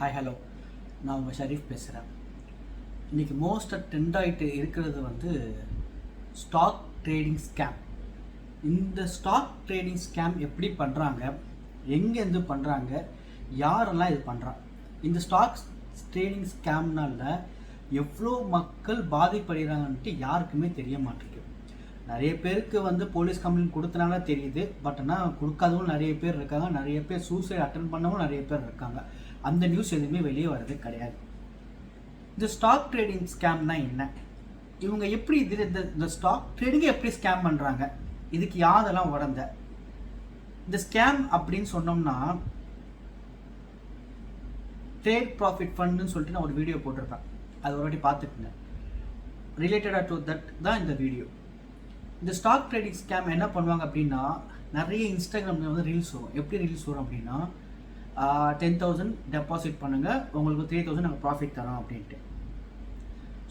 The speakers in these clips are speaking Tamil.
ஹாய் ஹலோ, நான் உங்கள் ஷரீஃப் பேசுகிறேன். இன்றைக்கி மோஸ்ட்டாக ட்ரெண்ட் ஆகிட்டு இருக்கிறது ஸ்டாக் ட்ரேடிங் ஸ்கேம். இந்த ஸ்டாக் ட்ரேடிங் ஸ்கேம் எப்படி பண்ணுறாங்க, எங்கேருந்து பண்ணுறாங்க, யாரெல்லாம் இது பண்ணுறாங்க, இந்த ஸ்டாக் ட்ரேடிங் ஸ்கேம்னால எவ்வளோ மக்கள் பாதிப்படைகிறாங்கன்ட்டு யாருக்குமே தெரிய மாட்டேங்குது. நிறைய பேருக்கு போலீஸ் கம்ப்ளைண்ட் கொடுத்தனால தெரியுது, பட் ஆனால் கொடுக்காதவங்க நிறைய பேர் இருக்காங்க. நிறைய பேர் சூசைட் அட்டன் பண்ணவும் நிறைய பேர் இருக்காங்க. அந்த நியூஸ் எதுவுமே வெளியே வர்றது கிடையாது. இந்த ஸ்டாக் ட்ரேடிங் ஸ்கேம்னா என்ன, இவங்க எப்படி இந்த ஸ்டாக் ட்ரேடிங்கை எப்படி ஸ்கேம் பண்ணுறாங்க, இதுக்கு யாரெல்லாம் உடந்த இந்த ஸ்கேம் அப்படின்னு சொன்னோம்னா, ட்ரேட் ப்ராஃபிட் ஃபண்டுன்னு சொல்லிட்டு நான் ஒரு வீடியோ போட்டிருப்பேன், அது ஒரு வாட்டி பார்த்துக்குங்க. ரிலேட்டடாக டு தட் தான் இந்த வீடியோ. இந்த ஸ்டாக் ட்ரேடிங் ஸ்கேம் என்ன பண்ணுவாங்க அப்படின்னா, நிறைய இன்ஸ்டாகிராமில் ரீல்ஸ் வரும். எப்படி ரீல்ஸ் வரும் அப்படின்னா, 10,000 டெபாசிட் பண்ணுங்கள், உங்களுக்கு 3,000 நாங்கள் ப்ராஃபிட் தரோம் அப்படின்ட்டு.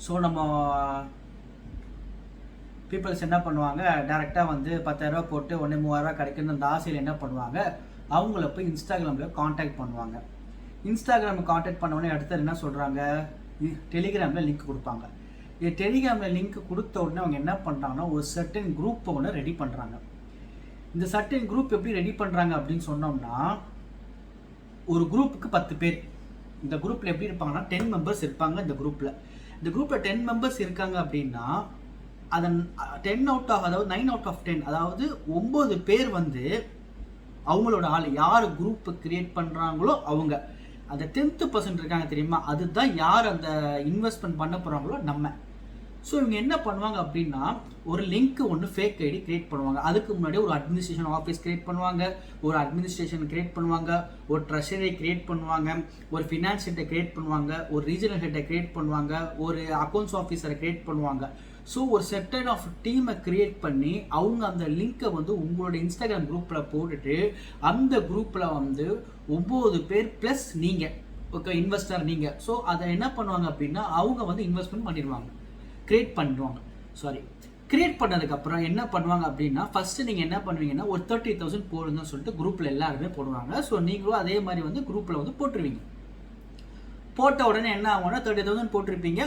ஸோ நம்ம பீப்புள்ஸ் என்ன பண்ணுவாங்க, டேரெக்டாக 10,000 போட்டு உடனே 3,000 கிடைக்குன்னு அந்த ஆசையில் என்ன பண்ணுவாங்க, அவங்கள போய் இன்ஸ்டாகிராமில் காண்டாக்ட் பண்ணுவாங்க. இன்ஸ்டாகிராமில் காண்டாக்ட் பண்ண அடுத்தது என்ன சொல்கிறாங்க, டெலிகிராமில் லிங்க் கொடுப்பாங்க. டெலிகிராமில் லிங்க் கொடுத்த உடனே அவங்க என்ன பண்ணுறாங்கன்னா, ஒரு சர்டன் குரூப்பை ஒன்று ரெடி பண்ணுறாங்க. இந்த சர்டன் குரூப் எப்படி ரெடி பண்ணுறாங்க அப்படின்னு சொன்னோம்னா, ஒரு குரூப்புக்கு 10 பேர். இந்த குரூப்பில் எப்படி இருப்பாங்கன்னா, 10 மெம்பர்ஸ் இருப்பாங்க. இந்த குரூப்பில் 10 மெம்பர்ஸ் இருக்காங்க அப்படின்னா, அதன் 10 அவுட் ஆஃப், அதாவது 9 அவுட் ஆஃப் 10, அதாவது 9 பேர் அவங்களோட ஆள் யார் குரூப்பு கிரியேட் பண்ணுறாங்களோ அவங்க. அந்த 10% இருக்காங்க தெரியுமா, அதுதான் யார் அந்த இன்வெஸ்ட்மெண்ட் பண்ண போகிறாங்களோ நம்ம. ஸோ இவங்க என்ன பண்ணுவாங்க அப்படின்னா, ஒரு லிங்க் ஒன்று ஃபேக் ஐடி கிரியேட் பண்ணுவாங்க. அதுக்கு முன்னாடி ஒரு அட்மினிஸ்ட்ரேஷன் ஆஃபீஸ் கிரியேட் பண்ணுவாங்க, ஒரு அட்மினிஸ்ட்ரேஷன் கிரியேட் பண்ணுவாங்க, ஒரு ட்ரெஷரி கிரியேட் பண்ணுவாங்க, ஒரு ஃபினான்ஸ் ஹெட்டை கிரியேட் பண்ணுவாங்க, ஒரு ரீஜனல் ஹெட்டை கிரியேட் பண்ணுவாங்க, ஒரு அக்கௌண்ட்ஸ் ஆஃபீஸரை கிரியேட் பண்ணுவாங்க. ஸோ ஒரு செட்டன் ஆஃப் டீமை கிரியேட் பண்ணி அவங்க அந்த லிங்க்கை உங்களோட இன்ஸ்டாகிராம் குரூப்பில் போட்டுட்டு, அந்த குரூப்பில் 9 பேர் ப்ளஸ் நீங்கள், ஓகே, இன்வெஸ்டர் நீங்கள். ஸோ அதை என்ன பண்ணுவாங்க அப்படின்னா, அவங்க இன்வெஸ்ட்மெண்ட் பண்ணிடுவாங்க, கிரியேட் பண்ணதுக்கப்புறம் என்ன பண்ணுவாங்க அப்படின்னா, ஃபஸ்ட்டு நீங்கள் என்ன பண்ணுவீங்கன்னா, ஒரு 30,000 போடுங்கன்னு சொல்லிட்டு குரூப்பில் எல்லாருமே போடுவாங்க. ஸோ நீங்களும் அதே மாதிரி குரூப்பில் போட்டுருவீங்க. போட்ட உடனே என்ன ஆகும்னா, 30,000 போட்டிருப்பீங்க,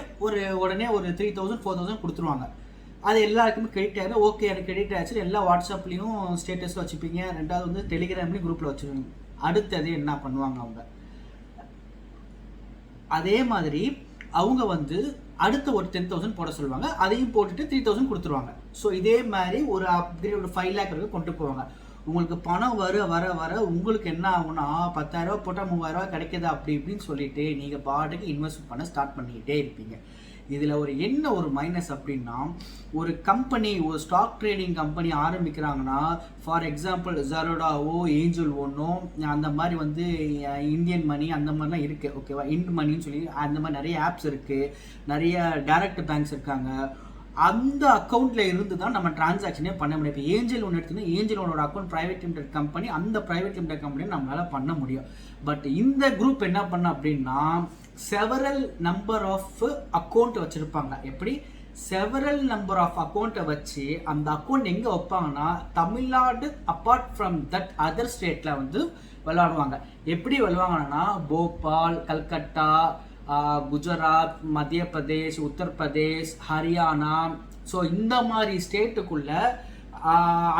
உடனே ஒரு 3,000 4,000 கொடுத்துருவாங்க. அது எல்லாருக்குமே கிரெடிட் ஆகிடும். ஓகே, எனக்கு கிரெடிட் ஆகிடுச்சு, எல்லா வாட்ஸ்அப்லேயும் ஸ்டேட்டஸில் வச்சுப்பீங்க. ரெண்டாவது டெலிகிராம்லேயும் குரூப்பில் வச்சுருவீங்க. அடுத்தது என்ன பண்ணுவாங்க, அவங்க அதே மாதிரி அவங்க அடுத்த ஒரு 10,000 போட சொல்லுவாங்க. அதையும் போட்டுட்டு 3,000 கொடுத்துருவாங்க. ஸோ இதே மாதிரி ஒரு 5 lakh வரைக்கும் கொண்டு போவாங்க. உங்களுக்கு பணம் வர வர வர உங்களுக்கு என்ன ஆகும்னா, 10,000 போட்டால் 3,000 கிடைக்குது அப்படி இப்படின்னு சொல்லிட்டு நீங்கள் பாட்டுக்கு இன்வெஸ்ட் பண்ண ஸ்டார்ட் பண்ணிக்கிட்டே இருப்பீங்க. இதில் ஒரு மைனஸ் அப்படின்னா, ஒரு கம்பெனி, ஒரு ஸ்டாக் ட்ரேடிங் கம்பெனி ஆரம்பிக்கிறாங்கன்னா, ஃபார் எக்ஸாம்பிள் ஜரோடாவோ ஏஞ்சல் ஒன்னோ அந்த மாதிரி இந்தியன் மணி அந்த மாதிரிலாம் இருக்குது, ஓகேவா, இண்ட் மணின்னு சொல்லி அந்த மாதிரி நிறைய ஆப்ஸ் இருக்குது, நிறைய டைரக்ட் பேங்க்ஸ் இருக்காங்க. அந்த அக்கௌண்ட்டில் இருந்து தான் நம்ம டிரான்சாக்ஷனே பண்ண முடியும். இப்போ ஏஞ்சல் ஒன்று எடுத்துன்னா, ஏஞ்சல் ஒன்னோட அக்கௌண்ட் ப்ரைவேட் லிமிடெட் கம்பெனி, அந்த ப்ரைவேட் லிமிடெட் கம்பெனியை நம்மளால் பண்ண முடியும். பட் இந்த குரூப் என்ன பண்ண அப்படின்னா, செவரல் நம்பர் ஆஃப் அக்கௌண்ட் வச்சுருப்பாங்க. எப்படி செவரல் நம்பர் ஆஃப் அக்கௌண்ட்டை வச்சு அந்த அக்கௌண்ட் எங்கே வைப்பாங்கன்னா, Tamil Nadu apart from that other ஸ்டேட்டில் விளையாடுவாங்க. எப்படி விளையாடுவாங்கன்னா, போபால், கல்கட்டா, குஜராத், மத்திய பிரதேஷ், உத்தரப்பிரதேஷ், ஹரியானா, ஸோ இந்த மாதிரி ஸ்டேட்டுக்குள்ள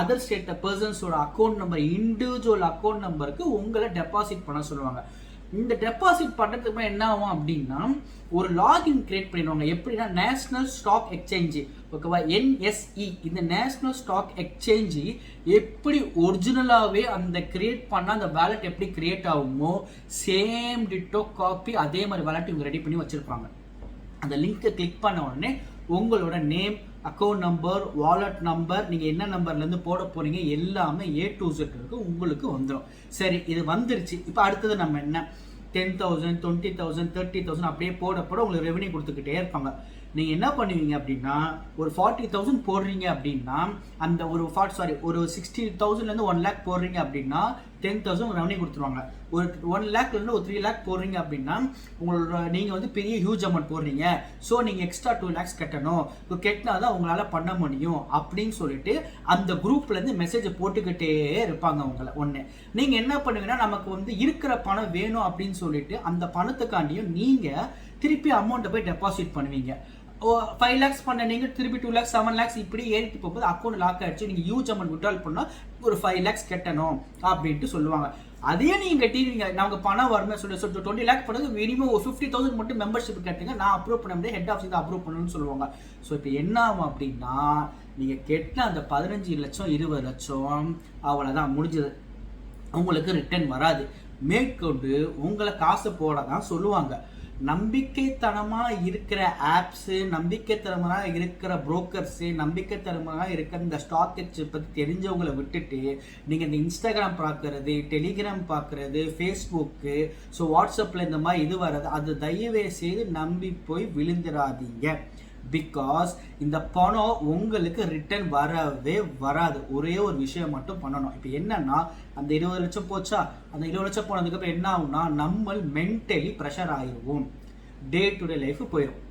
அதர் ஸ்டேட் பர்சன்ஸோட அக்கௌண்ட் நம்பர், இண்டிவிஜுவல் அக்கௌண்ட் நம்பருக்கு உங்களை டெபாசிட் பண்ண சொல்லுவாங்க. இந்த டெபாசிட் பண்ணுறதுக்கு என்ன ஆகும் அப்படின்னா, ஒரு லாகின் கிரியேட் பண்ணிடுவாங்க. எப்படின்னா, நேஷனல் ஸ்டாக் எக்ஸ்சேஞ்சு, ஓகேவா, NSE, இந்த நேஷனல் ஸ்டாக் எக்ஸ்சேஞ்சு எப்படி ஒரிஜினலாகவே அந்த கிரியேட் பண்ணால் அந்த வேலட் எப்படி கிரியேட் ஆகுமோ, சேம் டிட்டோ காப்பி அதே மாதிரி வேலட் இவங்க ரெடி பண்ணி வச்சுருப்பாங்க. அந்த லிங்க்கை கிளிக் பண்ண உடனே உங்களோட name, account number, wallet number, நீங்கள் என்ன நம்பர்லேருந்து போட போகிறீங்க எல்லாமே A to Z உங்களுக்கு வந்துடும். சரி, இது வந்துருச்சு. இப்போ அடுத்தது நம்ம என்ன, 10,000 20,000 30,000 அப்படியே போட உங்களுக்கு ரெவன்யூ கொடுத்துக்கிட்டே இருப்பாங்க. நீங்கள் என்ன பண்ணுவீங்க அப்படின்னா, ஒரு 40,000 போடுறீங்க அப்படின்னா, அந்த ஒரு 60,000 1 lakh போடுறீங்க அப்படின்னா, 10,000 ரெவன்யூ கொடுத்துருவாங்க. ஒரு 1 லேக்லேருந்து ஒரு 3 லேக் போடுறீங்க அப்படின்னா உங்களோட நீங்கள் வந்து பெரிய ஹியூஜ் அமௌண்ட் போடுறீங்க, ஸோ நீங்கள் எக்ஸ்ட்ரா 2 லேக்ஸ் கட்டணும், இப்போ கட்டினா தான் உங்களால் பண்ண முடியும் அப்படின்னு சொல்லிட்டு அந்த குரூப்லேருந்து மெசேஜை போட்டுக்கிட்டே இருப்பாங்க உங்களை. ஒன்று நீங்கள் என்ன பண்ணுங்கன்னா, நமக்கு வந்து இருக்கிற பணம் வேணும் அப்படின்னு சொல்லிட்டு அந்த பணத்துக்காண்டியும் நீங்கள் திருப்பி அமௌண்ட்டை போய் டெபாசிட் பண்ணுவீங்க. 5 லேக்ஸ் பண்ண நீங்கள் திருப்பி 2 லேக்ஸ் 7 லேக்ஸ் இப்படி ஏறிட்டு போகும்போது அக்கௌண்ட் லாக் ஆகிடுச்சு. நீங்கள் ஹியூஜ் அமௌண்ட் விட்ரால் பண்ணால் ஒரு 5 லேக்ஸ் கட்டணும் அப்படின்ட்டு சொல்லுவாங்க. அதே நீங்கள் கட்டிடுவீங்க. நமக்கு பணம் வரணும் சொல்லி 20 லேக் பண்ணது மினிமம் ஒரு 50,000 மட்டும் மெம்பர்ஷிப் கட்டுங்க, நான் அப்ரூவ் பண்ண முடியாது, ஹெட் ஆஃபீஸ் தான் அப்ரூவ் பண்ணணும்னு சொல்லுவாங்க. ஸோ இப்போ என்ன ஆகும் அப்படின்னா, நீங்கள் கெட்டின அந்த 15 லட்சம் 20 லட்சம் அவ்வளோதான் முடிஞ்சது, உங்களுக்கு ரிட்டர்ன் வராது. மேற்கொண்டு உங்களை காசு போட தான் சொல்லுவாங்க. நம்பிக்கைத்தனமாக இருக்கிற ஆப்ஸு, நம்பிக்கைத்தனமாக இருக்கிற புரோக்கர்ஸு, நம்பிக்கைத்தனமாக இருக்கிற இந்த ஸ்டாக் எக்ஸ்சேஞ்ச் பற்றி தெரிஞ்சவங்களை விட்டுட்டு நீங்கள் இந்த இன்ஸ்டாகிராம் பார்க்குறது, டெலிகிராம் பார்க்குறது, ஃபேஸ்புக்கு, ஸோ வாட்ஸ்அப்பில் இந்த மாதிரி இது வர்றது, அது தயவே செய்து நம்பி போய் விழுந்துடாதீங்க. பிகாஸ் இந்த பணம் உங்களுக்கு ரிட்டர்ன் வரவே வராது. ஒரே ஒரு விஷயம் மட்டும் பண்ணணும். இப்போ என்னன்னா, அந்த 20 லட்சம் போச்சா, அந்த 20 லட்சம் போனதுக்கப்புறம் என்ன ஆகும்னா, நம்ம மென்டலி ப்ரெஷர் ஆகிடுவோம், டே டு டே லைஃப் போயிடும்,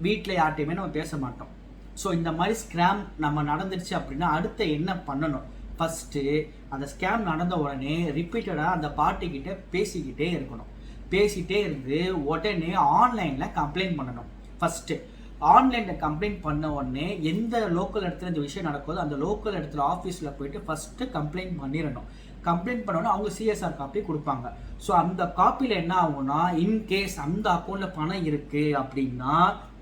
வீட்டில் யார்ட்டையுமே நம்ம பேச மாட்டோம். ஸோ இந்த மாதிரி ஸ்கேம் நம்ம நடந்துருச்சு அப்படின்னா அடுத்த என்ன பண்ணணும், ஃபஸ்ட்டு அந்த ஸ்கேம் நடந்த உடனே ரிப்பீட்டடாக அந்த பார்ட்டிக்கிட்ட பேசிக்கிட்டே இருக்கணும். பேசிகிட்டே இருந்து உடனே ஆன்லைனில் கம்ப்ளைண்ட் பண்ணணும். ஃபஸ்ட்டு ஆன்லைனில் கம்ப்ளைண்ட் பண்ண உடனே எந்த லோக்கல் இடத்துல இந்த விஷயம் நடக்குதோ அந்த லோக்கல் இடத்துல ஆஃபீஸில் போயிட்டு ஃபஸ்ட்டு கம்ப்ளைண்ட் பண்ணிடணும். கம்ப்ளைண்ட் பண்ணோன்னா அவங்க சிஎஸ்ஆர் காப்பி கொடுப்பாங்க. ஸோ அந்த காப்பியில் என்ன ஆகும்னா, இன்கேஸ் அந்த அக்கௌண்ட்டில் பணம் இருக்குது அப்படின்னா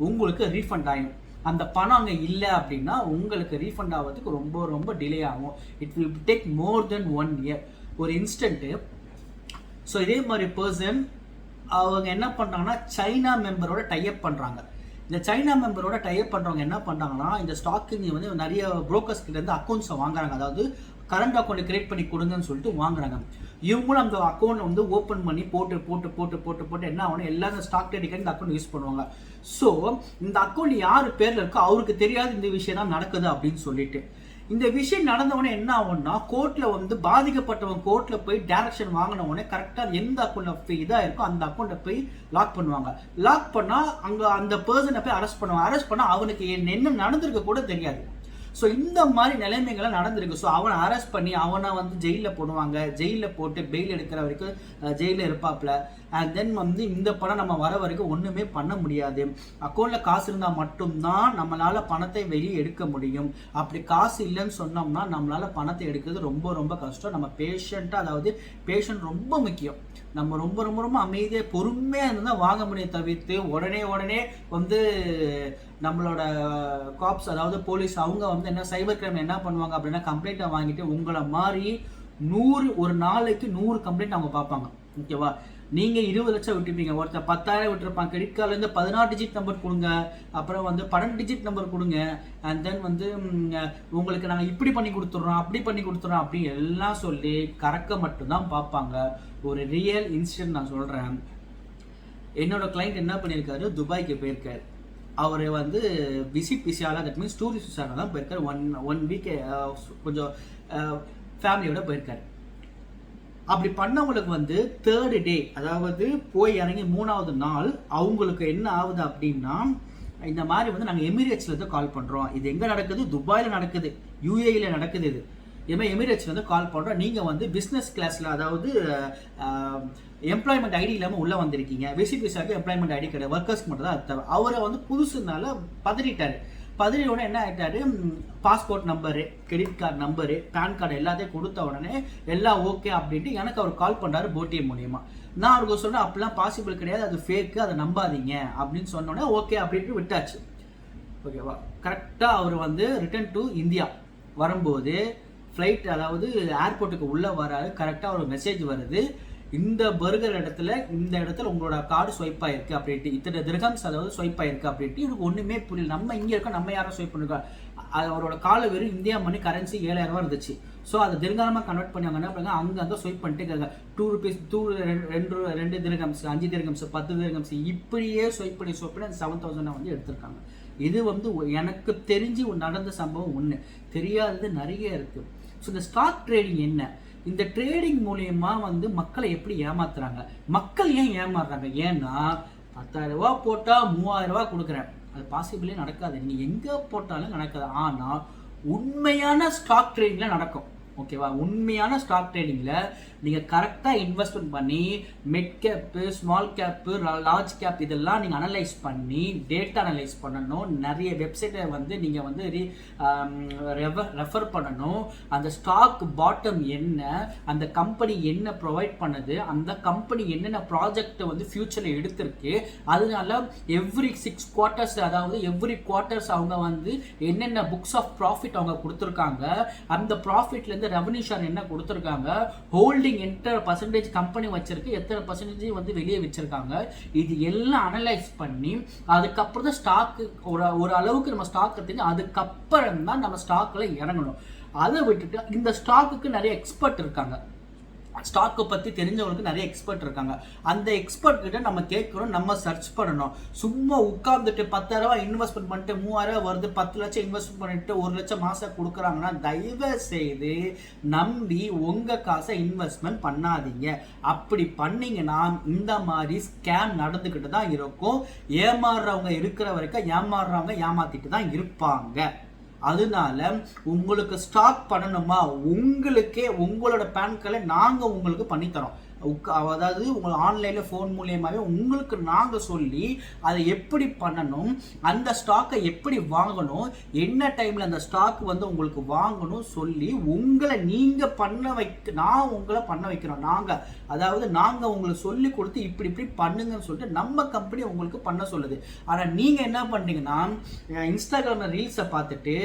உங்களுக்கு ரீஃபண்ட் ஆகும். அந்த பணம் அங்கே இல்லை அப்படின்னா உங்களுக்கு ரீஃபண்ட் ஆகிறதுக்கு ரொம்ப ரொம்ப டிலே ஆகும். It will take more then 1 year. ஒரு இன்ஸ்டன்ட்டு. ஸோ இதே மாதிரி பர்சன் அவங்க என்ன பண்ணுறாங்கன்னா, சைனா மெம்பரோட டைப் பண்ணுறாங்க. இந்த சைனா மெம்பரோட டைப் பண்ணுறவங்க என்ன பண்ணுறாங்கன்னா, இந்த ஸ்டாக்கிங் வந்து நிறைய புரோக்கர்ஸ் கிட்டேருந்து அக்கௌண்ட்ஸை வாங்குறாங்க. அதாவது கரண்ட் அக்கௌண்ட் கிரியேட் பண்ணி கொடுங்கன்னு சொல்லிட்டு வாங்குறாங்க. இவங்களும் அந்த அக்கௌண்ட் வந்து ஓப்பன் பண்ணி போட்டு போட்டு போட்டு போட்டு போட்டு என்ன ஆகணும், எல்லாரும் ஸ்டாக் ட்ரேடிங் இந்த அக்கௌண்ட் யூஸ் பண்ணுவாங்க. ஸோ இந்த அக்கௌண்ட் யார் பேரில் இருக்கோ அவருக்கு தெரியாது இந்த விஷயம் தான் நடக்குது அப்படின்னு சொல்லிட்டு. இந்த விஷயம் நடந்தவொடனே என்ன ஆகும்னா, கோர்ட்டில் வந்து பாதிக்கப்பட்டவங்க கோர்ட்டில் போய் டைரக்ஷன் வாங்கின உடனே கரெக்டாக எந்த அக்கௌண்ட்டில் இதாக இருக்கோ அந்த அக்கௌண்ட்டை போய் லாக் பண்ணுவாங்க. லாக் பண்ணால் அங்கே அந்த பர்சனை போய் அரெஸ்ட் பண்ணுவாங்க. அரெஸ்ட் பண்ணால் அவனுக்கு என்ன நடந்திருக்க கூட தெரியாது. ஸோ இந்த மாதிரி நிலைமைகள்லாம் நடந்திருக்கு. ஸோ அவனை அரெஸ்ட் பண்ணி அவனை வந்து ஜெயிலில் போடுவாங்க. ஜெயிலில் போட்டு பெயில் எடுக்கிற வரைக்கும் ஜெயிலில் இருப்பாப்புல. அண்ட் தென் வந்து இந்த பணம் நம்ம வர வரைக்கும் ஒன்றுமே பண்ண முடியாது. அக்கௌண்ட்டில் காசு இருந்தால் மட்டும்தான் நம்மளால் பணத்தை வெளியே எடுக்க முடியும். அப்படி காசு இல்லைன்னு சொன்னோம்னா நம்மளால் பணத்தை எடுக்கிறது ரொம்ப ரொம்ப கஷ்டம். நம்ம பேஷண்ட்டாக, அதாவது பேஷண்ட் ரொம்ப முக்கியம். நம்ம ரொம்ப ரொம்ப ரொம்ப அமைதியாக பொறுமையாக இருந்தால் வாங்க முடியும், தவிர்த்து உடனே வந்து நம்மளோட காப்ஸ், அதாவது போலீஸ், அவங்க வந்து என்ன சைபர் கிரைம் என்ன பண்ணுவாங்க அப்படின்னா, கம்ப்ளைண்ட்டை வாங்கிட்டு உங்களை மாதிரி 100 ஒரு நாளைக்கு 100 கம்ப்ளைண்ட் அவங்க பார்ப்பாங்க. ஓகேவா? நீங்கள் 20 லட்சம் விட்டுருப்பீங்க, ஒருத்தர் 10,000 விட்டுருப்பாங்க. கிரெடிட் கார்டுலேருந்து 16 டிஜிட் நம்பர் கொடுங்க, அப்புறம் வந்து 12 டிஜிட் நம்பர் கொடுங்க, அண்ட் தென் வந்து உங்களுக்கு நாங்கள் இப்படி பண்ணி கொடுத்துட்றோம், அப்படி பண்ணி கொடுத்துட்றோம் அப்படி எல்லாம் சொல்லி கறக்க மட்டும்தான் பார்ப்பாங்க. ஒரு ரியல் இன்சிடென்ட் நான் சொல்கிறேன். என்னோட கிளைண்ட் என்ன பண்ணியிருக்காரு, துபாய்க்கு போயிருக்காரு. அவர் வந்து விசிட் விசால, தட் மீன்ஸ் டூரிஸ்ட் விசால தான் போயிருக்காரு. ஒன் வீக் கொஞ்சம் ஃபேமிலியோட போயிருக்காரு. அப்படி பண்ணவங்களுக்கு வந்து 3rd டே, அதாவது போய் இறங்கி 3வது நாள் அவங்களுக்கு என்ன ஆகுது அப்படின்னா, இந்த மாதிரி வந்து நாங்கள் எமிரேட்ஸ்லேருந்து கால் பண்ணுறோம். இது எங்கே நடக்குது? துபாயில் நடக்குது, யூஏஇயில் நடக்குது. இது இதுமாதிரி எமிரேட்ஸ்லேருந்து கால் பண்ணுறோம். நீங்கள் வந்து பிஸ்னஸ் கிளாஸில், அதாவது எம்ப்ளாய்மெண்ட் ஐடி இல்லாமல் உள்ளே வந்திருக்கீங்க. விசிட் விசாவுக்கு எம்ப்ளாய்மெண்ட் ஐடி கிடையாது, ஒர்க்கர்ஸ்க்கு மட்டும் தான் தேவை. அவரை வந்து புதுசுனால பதறிட்டார். பதறியோட என்ன ஆகிட்டாரு, passport number, credit card number, PAN card எல்லாத்தையும் கொடுத்த உடனே எல்லாம் ஓகே அப்படின்ட்டு எனக்கு அவர் கால் பண்ணுறாரு போடிஎம் மூலியமா. நான் அவருக்கு சொன்னேன், அப்படிலாம் பாசிபிள் கிடையாது, அது ஃபேக்கு, அதை நம்பாதீங்க அப்படின்னு சொன்னோடனே ஓகே அப்படின்ட்டு விட்டாச்சு. ஓகேவா? கரெக்டாக அவர் வந்து ரிட்டர்ன் டு இந்தியா வரும்போது ஃப்ளைட், அதாவது ஏர்போர்ட்டுக்கு உள்ளே வராது. கரெக்டாக ஒரு மெசேஜ் வருது, இந்த பர்கர் இடத்துல, இந்த இடத்துல உங்களோட கார்டு ஸ்வைப் ஆயிருக்கு அப்படின்ட்டு, இத்தனை திரகம்ஸ் அதாவது ஸ்வைப் ஆயிருக்கு அப்படின்ட்டு. எனக்கு ஒன்றுமே புரியல. நம்ம இங்கே இருக்கோம், நம்ம யாரும் ஸ்வைப் பண்ணிருக்கோம். அவரோட காலை வெறும் இந்தியா மணி கரன்சி 7,000 ரூபா இருந்துச்சு. ஸோ அதை திரகமாக கன்வெர்ட் பண்ணி அவங்க என்ன பண்ணுங்க, அங்கே ஸ்வைப் பண்ணிட்டு இருக்காங்க. 2 rupees, 2 திரகம்ஸ், 5 திரகம்ஸ், 10 திரகம்ஸ், இப்படியே ஸ்வைப் பண்ணி அந்த 7,000 வந்து எடுத்திருக்காங்க. இது வந்து எனக்கு தெரிஞ்சு நடந்த சம்பவம் ஒன்று, தெரியாதது நிறைய இருக்குது. ஸோ இந்த ஸ்டாக் ட்ரேடிங் என்ன, இந்த ட்ரேடிங் மூலியமா வந்து மக்களை எப்படி ஏமாத்துறாங்க, மக்கள் ஏன் ஏமாறுறாங்க? ஏன்னா 10,000 ரூபா போட்டா 3000 ரூபா கொடுக்குறேன், அது பாசிபிளே நடக்காது, நீங்க எங்க போட்டாலும் நடக்காது. ஆனா உண்மையான ஸ்டாக் ட்ரேடிங்ல நடக்கும். ஓகேவா? உண்மையான ஸ்டாக் ட்ரேடிங்ல நீங்க கரெக்டா இன்வெஸ்ட்மெண்ட் பண்ணி mid gap, small gap, large cap இதெல்லாம் நீங்க அனலைஸ் பண்ணி டேட்டா அனலைஸ் பண்ணணும். நிறைய வெப்சைட்டை வந்து நீங்க வந்து ரெஃபர் பண்ணணும். அந்த ஸ்டாக் பாட்டம் என்ன, அந்த கம்பெனி என்ன ப்ரொவைட் பண்ணுது, அந்த கம்பெனி என்னென்ன ப்ராஜெக்ட் வந்து ஃபியூச்சர்ல எடுத்திருக்கு, அதனால எவ்ரி 6 குவார்ட்டர்ஸ், அதாவது எவ்ரி குவார்ட்டர்ஸ் அவங்க வந்து என்னென்ன புக்ஸ் ஆஃப் ப்ராஃபிட் அவங்க கொடுத்துருக்காங்க, அந்த ப்ராஃபிட்ல இருந்து ரெவன்யூ ஷேர் என்ன கொடுத்துருக்காங்க, ஹோல்டிங் எத்தனை பர்சன்டேஜ் கம்பெனி வச்சிருக்கு, எத்தனை பர்சன்டேஜ் வந்து வெளியே வச்சிருக்காங்க, இது எல்லாம் அனலைஸ் பண்ணி அதுக்கப்புறம் தான் ஸ்டாக் ஒரு அளவுக்கு நம்ம ஸ்டாக் தெரிஞ்சு அதுக்கப்புறம் தான் நம்ம ஸ்டாக்ல இறங்கணும். அதை விட்டுட்டு இந்த ஸ்டாக்குக்கு நிறைய எக்ஸ்பர்ட் இருக்காங்க, ஸ்டாக்கை பற்றி தெரிஞ்சவங்களுக்கு நிறைய எக்ஸ்பர்ட் இருக்காங்க. அந்த எக்ஸ்பர்ட் கிட்ட நம்ம கேட்கணும், நம்ம சர்ச் பண்ணணும். சும்மா உட்கார்ந்துட்டு 10,000 ரூபாய் இன்வெஸ்ட்மெண்ட் பண்ணிட்டு 3000 ரூபாய் வருது, 10 லட்சம் இன்வெஸ்ட் பண்ணிட்டு 1 லட்சம் மாசம் கொடுக்குறாங்கன்னா தயவு செய்து நம்பி உங்க காசை இன்வெஸ்ட்மெண்ட் பண்ணாதீங்க. அப்படி பண்ணீங்கன்னா இந்த மாதிரி ஸ்கேம் நடந்துக்கிட்டு தான் இருக்கும். ஏமாறுறவங்க இருக்கிற வரைக்கும் ஏமாறுறவங்க ஏமாத்திட்டு தான் இருப்பாங்க. அதனால உங்களுக்கு ஸ்டாக் பண்ணணுமா, உங்களுக்கே உங்களோட பேன் கார்டை நாங்கள் உங்களுக்கு பண்ணித்தரோம். அதாவது உங்கள் ஆன்லைனில் ஃபோன் மூலியமாகவே உங்களுக்கு நாங்கள் சொல்லி அதை எப்படி பண்ணணும், அந்த ஸ்டாக்கை எப்படி வாங்கணும், என்ன டைமில் அந்த ஸ்டாக் வந்து உங்களுக்கு வாங்கணும் சொல்லி உங்களை நீங்கள் பண்ண நான் உங்களை பண்ண வைக்கிறோம். அதாவது நாங்கள் உங்களுக்கு சொல்லி கொடுத்து இப்படி இப்படி பண்ணுங்கன்னு சொல்லிட்டு நம்ம கம்பெனி உங்களுக்கு பண்ண சொல்லுது. ஆனால் நீங்கள் என்ன பண்ணுறீங்கன்னா இன்ஸ்டாகிராமில் ரீல்ஸை பார்த்துட்டு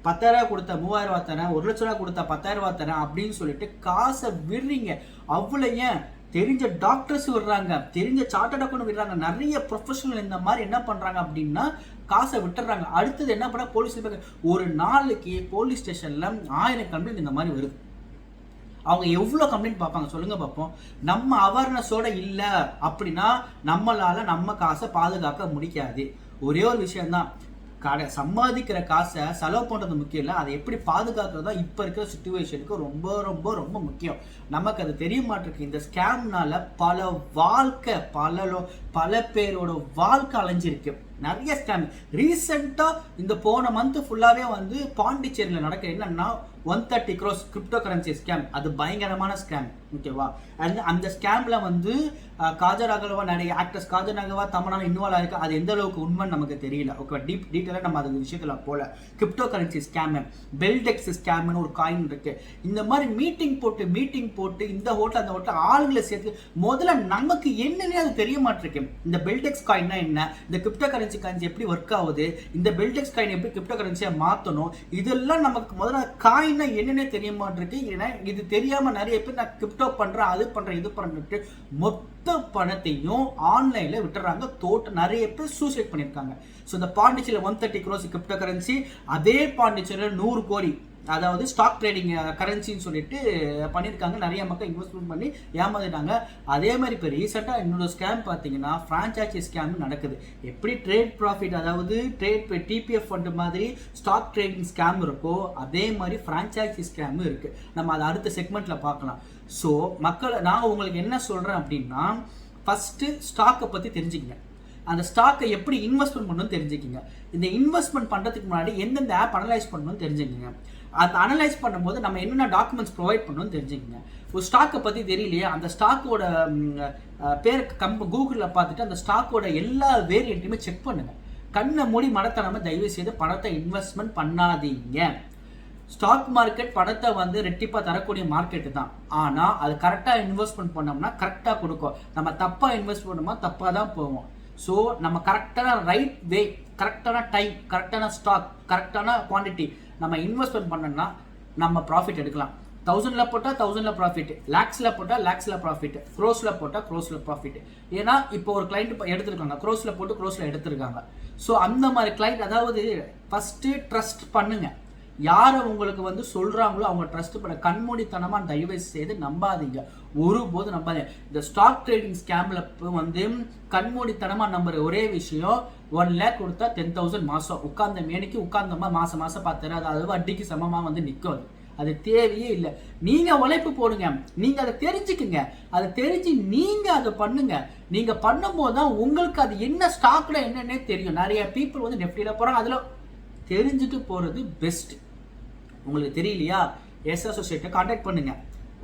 10,000 ரூபா கொடுத்தா 3000 ரூபா தரேன், 1 லட்ச ரூபா கொடுத்தா 10,000 ரூபா தரேன் அப்படின்னு சொல்லிட்டு காசை விடுறீங்க. அவ்வளோ ஏன் தெரிஞ்ச டாக்டர்ஸ் விடுறாங்க, தெரிஞ்ச சார்ட்டர்ட் அக்கௌண்ட் விடுறாங்க, நிறைய ப்ரொஃபஷனல் இந்த மாதிரி என்ன பண்றாங்க அப்படின்னா காசை விட்டுறாங்க. அடுத்தது என்ன பண்ண, போலீஸ் ஒரு நாளைக்கு போலீஸ் ஸ்டேஷன்ல 1000 கம்ப்ளைண்ட் இந்த மாதிரி வருது. அவங்க எவ்வளோ கம்ப்ளைண்ட் பார்ப்பாங்க சொல்லுங்க பார்ப்போம். நம்ம அவேர்னஸோட இல்லை அப்படின்னா நம்மளால நம்ம காசை பாதுகாக்க முடியாது. ஒரே ஒரு விஷயம்தான், சம்பாதிக்கிற காசை செலவு பண்ணுறது முக்கியம் இல்லை, அதை எப்படி பாதுகாக்கிறது தான் இப்போ இருக்கிற சிச்சுவேஷனுக்கு ரொம்ப ரொம்ப ரொம்ப முக்கியம். நமக்கு அது தெரிய மாட்டிருக்கு. இந்த ஸ்கேம்னால பல வாழ்க்கை பல பேரோட வாழ்க்கை அலைஞ்சிருக்கு. நிறைய ஸ்கேம் ரீசெண்டாக இந்த போன மந்த் ஃபுல்லாகவே வந்து பாண்டிச்சேரியில் நடக்க என்னன்னா 130 crores கிரிப்டோ கரன்சி ஸ்கேம். அது பயங்கரமான ஸ்கேம். ஓகேவா? அந்த ஸ்கேம்ல வந்து காஜல் ராகவா, நிறைய ஆக்டர்ஸ் காஜல் ராகவா, தமன்னா இன்வால்வ் ஆயிருக்கு. அது எந்த அளவுக்கு உண்மைன்னு நமக்கு தெரியல. ஓகே, டீட்டெயிலாக நம்ம அது விஷயத்துல போல. கிரிப்டோ கரன்சி ஸ்கேம், பெல்டெக்ஸ் ஸ்கேம்னு ஒரு காயின் இருக்கு. இந்த மாதிரி மீட்டிங் போட்டு இந்த ஹோட்டல் அந்த ஹோட்டல் ஆளுங்களை சேர்த்து முதல்ல நமக்கு என்னன்னே அது தெரிய மாட்டிருக்கு. இந்த பெல்டெக்ஸ் காயின்னா என்ன, இந்த கிரிப்டோ கரன்சி காயின்ஸ் எப்படி ஒர்க் ஆகுது, இந்த பெல்டெக்ஸ் காயின் எப்படி கிரிப்டோ கரன்சியை மாற்றணும், இதெல்லாம் நமக்கு முதல்ல காயின் என்னன்னே தெரிய மாட்டிருக்கு. ஏன்னா இது தெரியாம நிறைய பேர் நான் கிரிப்டோ பண்றேன், அது பண்றேன், இது பண்றேன் மொத்த பணத்தையும் ஆன்லைன்ல விட்டுறாங்க. நிறைய பேர் சூசைட் பண்ணிருக்காங்க. ஸோ இந்த பாண்டிச்சேரியில் 130 crores கிரிப்டோ கரன்சி, அதே பாண்டிச்சேரியில் 100 கோடி அதாவது ஸ்டாக் ட்ரேடிங் கரன்சின்னு சொல்லிட்டு பண்ணியிருக்காங்க. நிறைய மக்கள் இன்வெஸ்ட்மெண்ட் பண்ணி ஏமாந்துட்டாங்க. அதே மாதிரி இப்போ ரீசெண்டாக இன்னொரு ஸ்கேம் பார்த்தீங்கன்னா ஃப்ரான்ச்சைசி ஸ்கேம் நடக்குது. எப்படி ட்ரேட் ப்ராஃபிட், அதாவது டிபிஎஃப் ஃபண்ட் மாதிரி ஸ்டாக் ட்ரேடிங் ஸ்கேம் இருக்கோ அதே மாதிரி ஃப்ரான்ச்சைசி ஸ்கேமும் இருக்குது. நம்ம அதை அடுத்த செக்மெண்ட்டில் பார்க்கலாம். ஸோ மக்களை நான் உங்களுக்கு என்ன சொல்கிறேன் அப்படின்னா, ஃபஸ்ட்டு ஸ்டாக்கை பற்றி தெரிஞ்சுக்கங்க, அந்த ஸ்டாக்கை எப்படி இன்வெஸ்ட்மெண்ட் பண்ணணும்னு தெரிஞ்சுக்கிங்க. இந்த இன்வெஸ்ட்மெண்ட் பண்ணுறதுக்கு முன்னாடி எந்தெந்த ஆப் அனலைஸ் பண்ணணும்னு தெரிஞ்சுக்கிங்க. அதை அனலைஸ் பண்ணும்போது நம்ம என்னென்ன டாக்குமெண்ட்ஸ் ப்ரொவைட் பண்ணணும்னு தெரிஞ்சுக்கிங்க. ஒரு ஸ்டாக்கை பற்றி தெரியலையே, அந்த ஸ்டாக்கோட பேருக்கு கூகுளில் பார்த்துட்டு அந்த ஸ்டாக்கோட எல்லா வேரியண்ட்டையுமே செக் பண்ணுங்கள். கண்ணை மூடி மடத்தனாம தயவு செய்து பணத்தை இன்வெஸ்ட்மெண்ட் பண்ணாதீங்க. ஸ்டாக் மார்க்கெட் பணத்தை வந்து ரெட்டிப்பாக தரக்கூடிய மார்க்கெட்டு தான். ஆனால் அது கரெக்டாக இன்வெஸ்ட்மெண்ட் பண்ணோம்னா கரெக்டாக கொடுக்கும். நம்ம தப்பாக இன்வெஸ்ட் பண்ணோம்னா தப்பாக தான் போவோம். ஸோ நம்ம கரெக்டான ரைட் வே, கரெக்டான டைம், கரெக்டான ஸ்டாக், கரெக்டான குவான்டிட்டி நம்ம இன்வெஸ்ட்மெண்ட் பண்ணோம்னா நம்ம ப்ராஃபிட் எடுக்கலாம். 1000ல போட்டால் 1000ல ப்ராஃபிட், லேக்ஸில் போட்டால் லேக்ஸில் ப்ராஃபிட், க்ரோஸில் போட்டால் க்ரோஸில் ப்ராஃபிட். ஏன்னா இப்போ ஒரு கிளைண்ட் எடுத்துருக்காங்க, க்ரோஸில் போட்டு க்ரோஸில் எடுத்துருக்காங்க. ஸோ அந்த மாதிரி கிளைண்ட், அதாவது ஃபஸ்ட்டு ட்ரஸ்ட் பண்ணுங்க. யாரை உங்களுக்கு வந்து சொல்கிறாங்களோ அவங்க ட்ரஸ்ட் பண்ண, கண்மூடித்தனமாக தயவு செய்து நம்பாதீங்க, ஒருபோது நம்பாதீங்க. இந்த ஸ்டாக் ட்ரேடிங் ஸ்கேமில் வந்து கண்மூடித்தனமாக நம்புற ஒரே விஷயம், 1 lakh கொடுத்தா 10,000 மாதம் உட்கார்ந்த மேனிக்கு உட்கார்ந்தமா மாதம் 10,000, அதாவது வட்டிக்கு சமமாக வந்து நிற்கும். அது தேவையே இல்லை. நீங்கள் உழைப்பு போடுங்க, நீங்கள் அதை தெரிஞ்சுக்குங்க, அதை தெரிஞ்சு நீங்கள் அதை பண்ணுங்க. நீங்கள் பண்ணும்போது தான் உங்களுக்கு அது என்ன ஸ்டாக்ல என்னன்னே தெரியும். நிறைய பீப்புள் வந்து நெஃப்டியில் போகிறாங்க, அதில் தெரிஞ்சுட்டு போகிறது பெஸ்ட். உங்களுக்கு தெரியலையா, எஸ் அசோசியேட்டை கான்டாக்ட் பண்ணுங்க.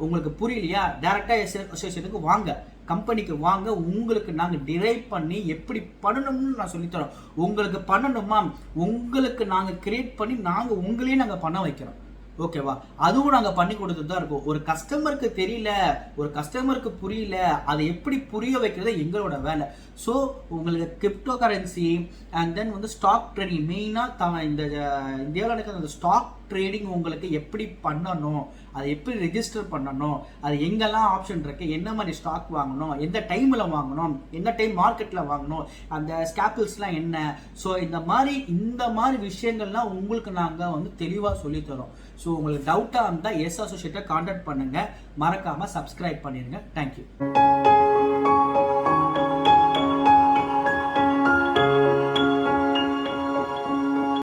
உங்களுக்கு புரியலையா, டைரெக்டாக எஸ் அசோசியேட்டுக்கு வாங்க, கம்பெனிக்கு வாங்க. உங்களுக்கு நாங்கள் டிரைவ் பண்ணி எப்படி பண்ணணும்னு நான் சொல்லித்தரோம். உங்களுக்கு பண்ணணுமா, உங்களுக்கு நாங்கள் கிரியேட் பண்ணி நாங்கள் உங்களையும் நாங்கள் பண்ண வைக்கிறோம். ஓகேவா, அதுவும் நாங்கள் பண்ணி கொடுத்துட்டு தான் இருக்கோம். ஒரு கஸ்டமருக்கு தெரியல, ஒரு கஸ்டமருக்கு புரியல, அதை எப்படி புரிய வைக்கிறது எங்களோட வேலை. ஸோ உங்களுக்கு கிரிப்டோ கரன்சி அண்ட் தென் வந்து ஸ்டாக் ட்ரேடிங், மெயினாக இந்த இந்தியாவில் நடக்கிற அந்த ஸ்டாக் ட்ரேடிங் உங்களுக்கு எப்படி பண்ணணும், அதை எப்படி ரெஜிஸ்டர் பண்ணணும், அது எங்கெல்லாம் ஆப்ஷன் இருக்குது, என்ன மாதிரி ஸ்டாக் வாங்கணும், எந்த டைமில் வாங்கணும், எந்த டைம் மார்க்கெட்டில் வாங்கணும், அந்த ஸ்கேப்பிள்ஸ்லாம் என்ன. ஸோ இந்த மாதிரி விஷயங்கள்லாம் உங்களுக்கு நாங்கள் வந்து தெளிவாக சொல்லித்தரோம். ஸோ உங்களுக்கு டவுட்டாக இருந்தால் எஸ் அசோசியேட்டை கான்டாக்ட் பண்ணுங்கள். மறக்காமல் சப்ஸ்கிரைப் பண்ணிடுங்க. தேங்க்யூ.